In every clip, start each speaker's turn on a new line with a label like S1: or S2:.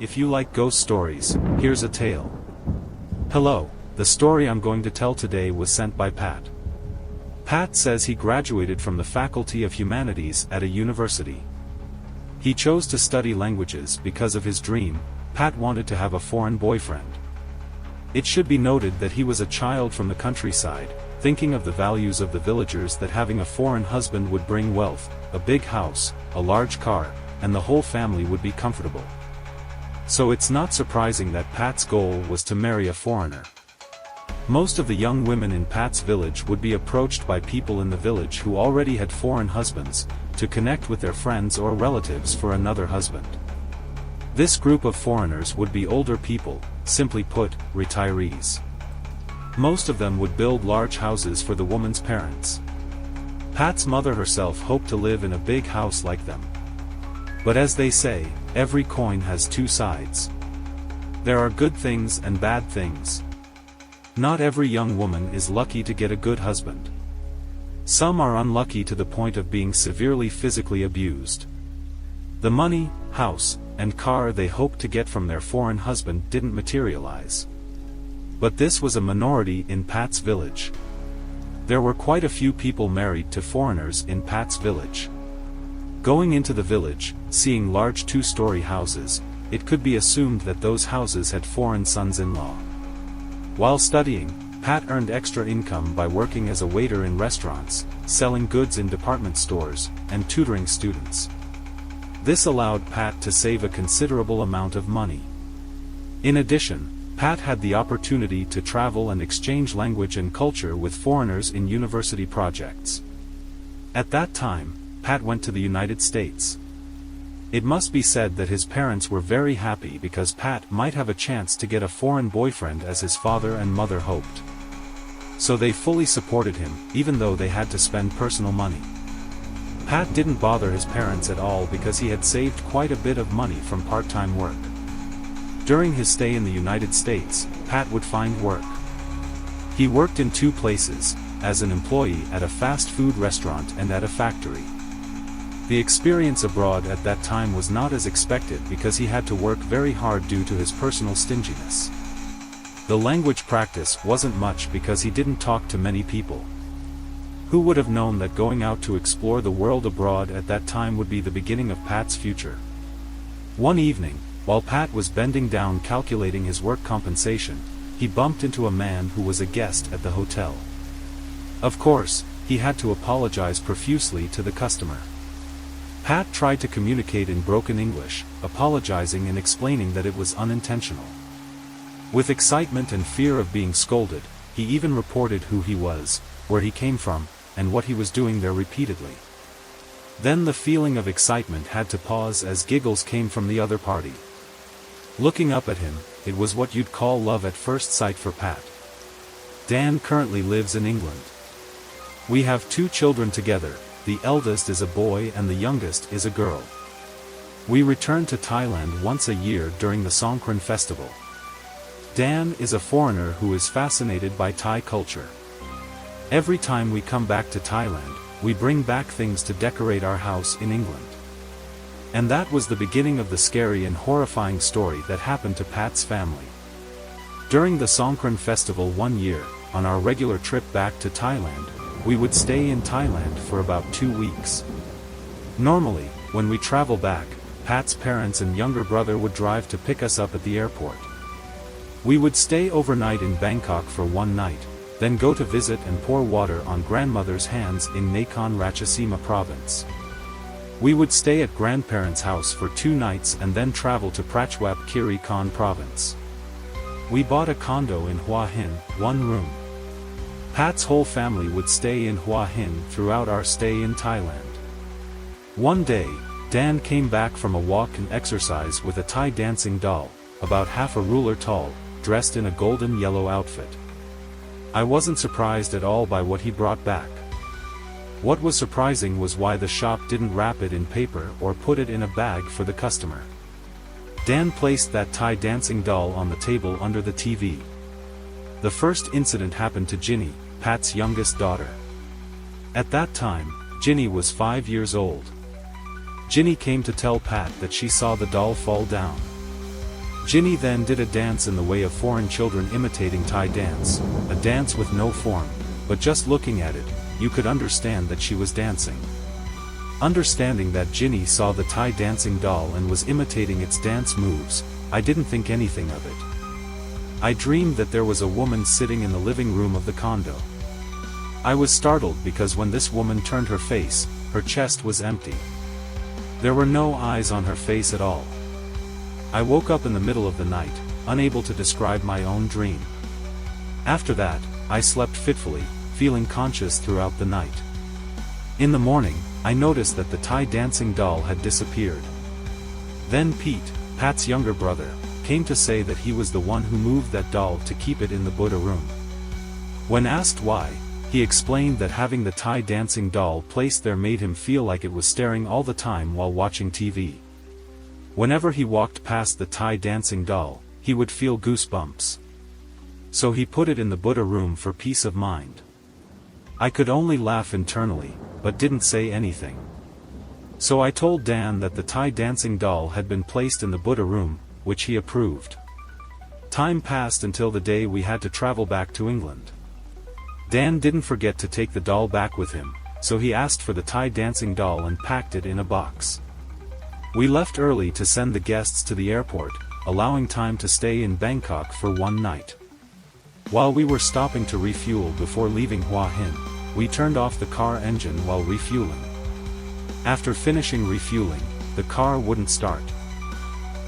S1: if you like ghost stories, here's a tale. Hello, the story I'm going to tell today was sent by Pat. Pat says he graduated from the Faculty of Humanities at a university. He chose to study languages because of his dream. Pat wanted to have a foreign boyfriend. It should be noted that he was a child from the countryside, thinking of the values of the villagers, that having a foreign husband would bring wealth, a big house, a large car, and the whole family would be comfortable. So it's not surprising that Pat's goal was to marry a foreigner. Most of the young women in Pat's village would be approached by people in the village who already had foreign husbands, to connect with their friends or relatives for another husband. This group of foreigners would be older people, simply put, retirees. Most of them would build large houses for the woman's parents. Pat's mother herself hoped to live in a big house like them. But as they say, every coin has two sides. There are good things and bad things. Not every young woman is lucky to get a good husband. Some are unlucky to the point of being severely physically abused. The money, house, and car they hoped to get from their foreign husband didn't materialize. But this was a minority in Pat's village. There were quite a few people married to foreigners in Pat's village. Going into the village, seeing large two-story houses, it could be assumed that those houses had foreign sons-in-law. While studying, Pat earned extra income by working as a waiter in restaurants, selling goods in department stores, and tutoring students. This allowed Pat to save a considerable amount of money. In addition, Pat had the opportunity to travel and exchange language and culture with foreigners in university projects. At that time, Pat went to the United States. It must be said that his parents were very happy because Pat might have a chance to get a foreign boyfriend as his father and mother hoped. So they fully supported him, even though they had to spend personal money. Pat didn't bother his parents at all because he had saved quite a bit of money from part-time work. During his stay in the United States, Pat would find work. He worked in two places, as an employee at a fast food restaurant and at a factory. The experience abroad at that time was not as expected because he had to work very hard due to his personal stinginess. The language practice wasn't much because he didn't talk to many people. Who would have known that going out to explore the world abroad at that time would be the beginning of Pat's future? One evening, while Pat was bending down calculating his work compensation, he bumped into a man who was a guest at the hotel. Of course, he had to apologize profusely to the customer. Pat tried to communicate in broken English, apologizing and explaining that it was unintentional. With excitement and fear of being scolded, he even reported who he was, where he came from, and what he was doing there repeatedly. Then the feeling of excitement had to pause as giggles came from the other party. Looking up at him, it was what you'd call love at first sight for Pat. Dan currently lives in England. We have 2 children together, the eldest is a boy and the youngest is a girl. We return to Thailand once a year during the Songkran festival. Dan is a foreigner who is fascinated by Thai culture. Every time we come back to Thailand, we bring back things to decorate our house in England. And that was the beginning of the scary and horrifying story that happened to Pat's family. During the Songkran festival one year, on our regular trip back to Thailand, we would stay in Thailand for about 2 weeks. Normally, when we travel back, Pat's parents and younger brother would drive to pick us up at the airport. We would stay overnight in Bangkok for 1 night, then go to visit and pour water on grandmother's hands in Nakhon Ratchasima province. We would stay at grandparents' house for 2 nights and then travel to Prachuap Khiri Khan province. We bought a condo in Hua Hin, 1 room. Pat's whole family would stay in Hua Hin throughout our stay in Thailand. One day, Dan came back from a walk and exercise with a Thai dancing doll, about half a ruler tall, dressed in a golden yellow outfit. I wasn't surprised at all by what he brought back. What was surprising was why the shop didn't wrap it in paper or put it in a bag for the customer. Dan placed that Thai dancing doll on the table under the TV. The first incident happened to Ginny, Pat's youngest daughter. At that time, Ginny was 5 years old. Ginny came to tell Pat that she saw the doll fall down. Ginny then did a dance in the way of foreign children imitating Thai dance, a dance with no form, but just looking at it, you could understand that she was dancing. Understanding that Ginny saw the Thai dancing doll and was imitating its dance moves, I didn't think anything of it. I dreamed that there was a woman sitting in the living room of the condo. I was startled because when this woman turned her face, her chest was empty. There were no eyes on her face at all. I woke up in the middle of the night, unable to describe my own dream. After that, I slept fitfully, feeling conscious throughout the night. In the morning, I noticed that the Thai dancing doll had disappeared. Then Pete, Pat's younger brother, came to say that he was the one who moved that doll to keep it in the Buddha room. When asked why, he explained that having the Thai dancing doll placed there made him feel like it was staring all the time while watching TV. Whenever he walked past the Thai dancing doll, he would feel goosebumps. So he put it in the Buddha room for peace of mind. I could only laugh internally, but didn't say anything. So I told Dan that the Thai dancing doll had been placed in the Buddha room, which he approved. Time passed until the day we had to travel back to England. Dan didn't forget to take the doll back with him, so he asked for the Thai dancing doll and packed it in a box. We left early to send the guests to the airport, allowing time to stay in Bangkok for one night. While we were stopping to refuel before leaving Hua Hin, we turned off the car engine while refueling. After finishing refueling, the car wouldn't start.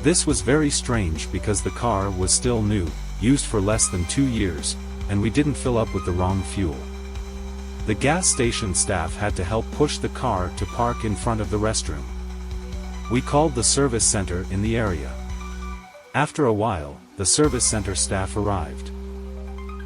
S1: This was very strange because the car was still new, used for less than 2 years, and we didn't fill up with the wrong fuel. The gas station staff had to help push the car to park in front of the restroom. We called the service center in the area. After a while, the service center staff arrived.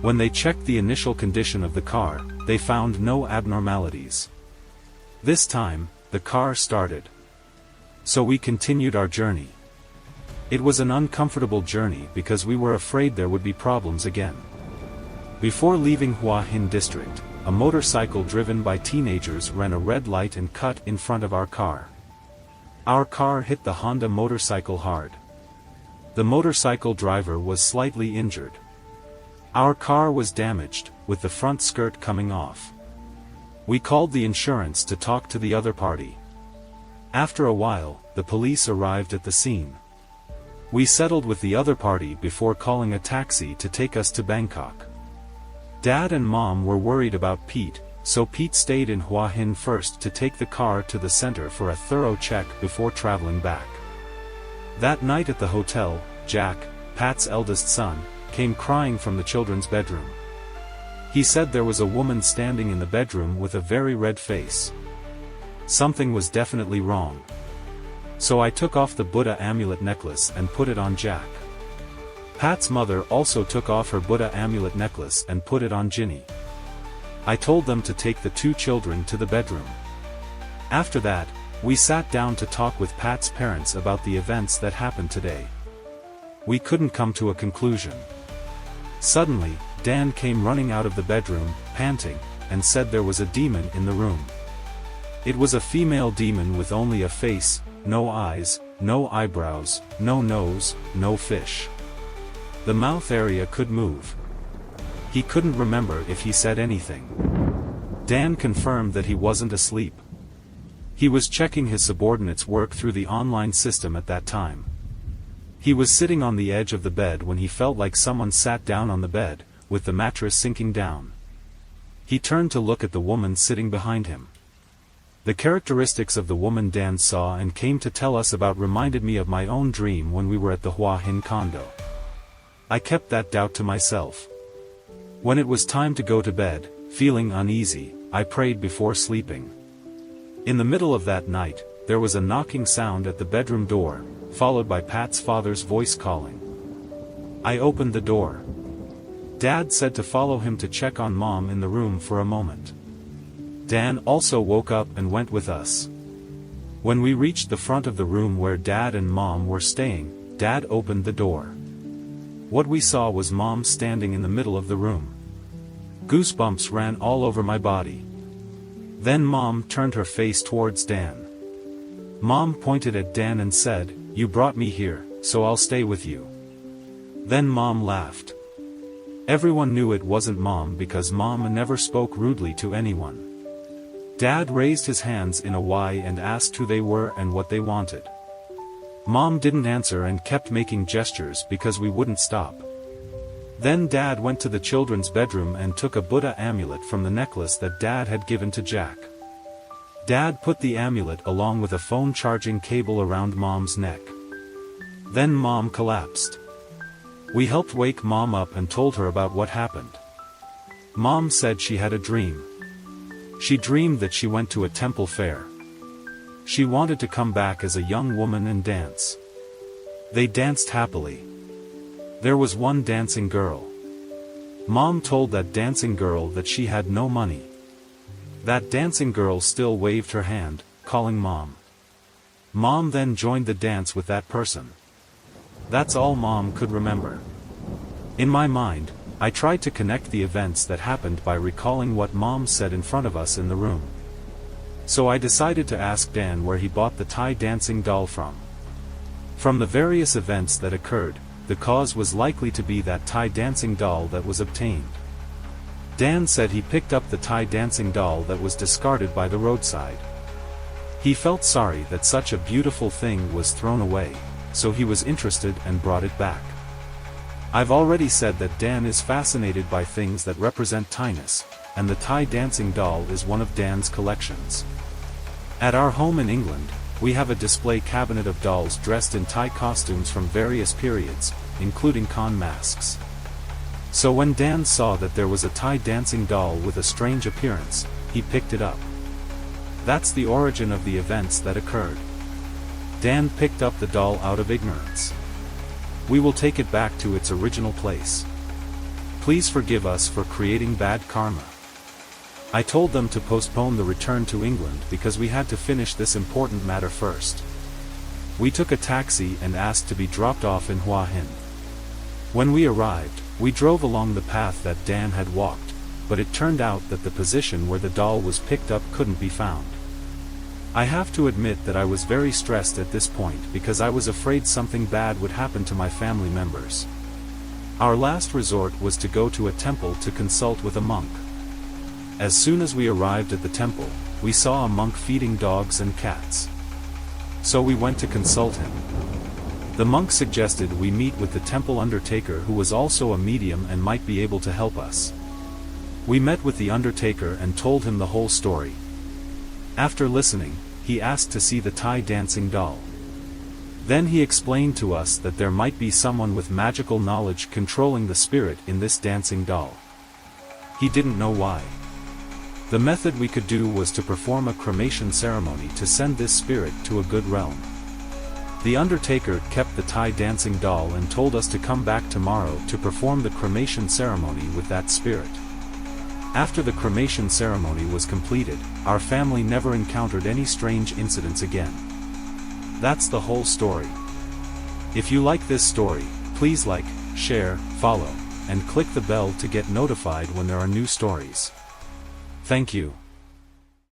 S1: When they checked the initial condition of the car, they found no abnormalities. This time, the car started. So we continued our journey. It was an uncomfortable journey because we were afraid there would be problems again. Before leaving Hua Hin district, a motorcycle driven by teenagers ran a red light and cut in front of our car. Our car hit the Honda motorcycle hard. The motorcycle driver was slightly injured. Our car was damaged, with the front skirt coming off. We called the insurance to talk to the other party. After a while, the police arrived at the scene. We settled with the other party before calling a taxi to take us to Bangkok. Dad and Mom were worried about Pete, so Pete stayed in Hua Hin first to take the car to the center for a thorough check before traveling back. That night at the hotel, Jack, Pat's eldest son, came crying from the children's bedroom. He said there was a woman standing in the bedroom with a very red face. Something was definitely wrong. So I took off the Buddha amulet necklace and put it on Jack. Pat's mother also took off her Buddha amulet necklace and put it on Ginny. I told them to take the 2 children to the bedroom. After that, we sat down to talk with Pat's parents about the events that happened today. We couldn't come to a conclusion. Suddenly, Dan came running out of the bedroom, panting, and said there was a demon in the room. It was a female demon with only a face, no eyes, no eyebrows, no nose, no fish. The mouth area could move. He couldn't remember if he said anything. Dan confirmed that he wasn't asleep. He was checking his subordinates' work through the online system at that time. He was sitting on the edge of the bed when he felt like someone sat down on the bed, with the mattress sinking down. He turned to look at the woman sitting behind him. The characteristics of the woman Dan saw and came to tell us about reminded me of my own dream when we were at the Hua Hin condo. I kept that doubt to myself. When it was time to go to bed, feeling uneasy, I prayed before sleeping. In the middle of that night, there was a knocking sound at the bedroom door, followed by Pat's father's voice calling. I opened the door. Dad said to follow him to check on Mom in the room for a moment. Dan also woke up and went with us. When we reached the front of the room where Dad and Mom were staying, Dad opened the door. What we saw was Mom standing in the middle of the room. Goosebumps ran all over my body. Then Mom turned her face towards Dan. Mom pointed at Dan and said, "You brought me here, so I'll stay with you." Then Mom laughed. Everyone knew it wasn't Mom because Mom never spoke rudely to anyone. Dad raised his hands in a Y and asked who they were and what they wanted. Mom didn't answer and kept making gestures because we wouldn't stop. Then Dad went to the children's bedroom and took a Buddha amulet from the necklace that Dad had given to Jack. Dad put the amulet along with a phone charging cable around Mom's neck. Then Mom collapsed. We helped wake Mom up and told her about what happened. Mom said she had a dream. She dreamed that she went to a temple fair. She wanted to come back as a young woman and dance. They danced happily. There was one dancing girl. Mom told that dancing girl that she had no money. That dancing girl still waved her hand, calling Mom. Mom then joined the dance with that person. That's all Mom could remember. In my mind, I tried to connect the events that happened by recalling what Mom said in front of us in the room. So I decided to ask Dan where he bought the Thai dancing doll from. From the various events that occurred, the cause was likely to be that Thai dancing doll that was obtained. Dan said he picked up the Thai dancing doll that was discarded by the roadside. He felt sorry that such a beautiful thing was thrown away, so he was interested and brought it back. I've already said that Dan is fascinated by things that represent Thainess, and the Thai dancing doll is one of Dan's collections. At our home in England, we have a display cabinet of dolls dressed in Thai costumes from various periods, including Khan masks. So when Dan saw that there was a Thai dancing doll with a strange appearance, he picked it up. That's the origin of the events that occurred. Dan picked up the doll out of ignorance. We will take it back to its original place. Please forgive us for creating bad karma. I told them to postpone the return to England because we had to finish this important matter first. We took a taxi and asked to be dropped off in Hua Hin. When we arrived, we drove along the path that Dan had walked, but it turned out that the position where the doll was picked up couldn't be found. I have to admit that I was very stressed at this point because I was afraid something bad would happen to my family members. Our last resort was to go to a temple to consult with a monk. As soon as we arrived at the temple, we saw a monk feeding dogs and cats. So we went to consult him. The monk suggested we meet with the temple undertaker, who was also a medium and might be able to help us. We met with the undertaker and told him the whole story. After listening, he asked to see the Thai dancing doll. Then he explained to us that there might be someone with magical knowledge controlling the spirit in this dancing doll. He didn't know why. The method we could do was to perform a cremation ceremony to send this spirit to a good realm. The undertaker kept the Thai dancing doll and told us to come back tomorrow to perform the cremation ceremony with that spirit. After the cremation ceremony was completed, our family never encountered any strange incidents again. That's the whole story. If you like this story, please like, share, follow, and click the bell to get notified when there are new stories. Thank you.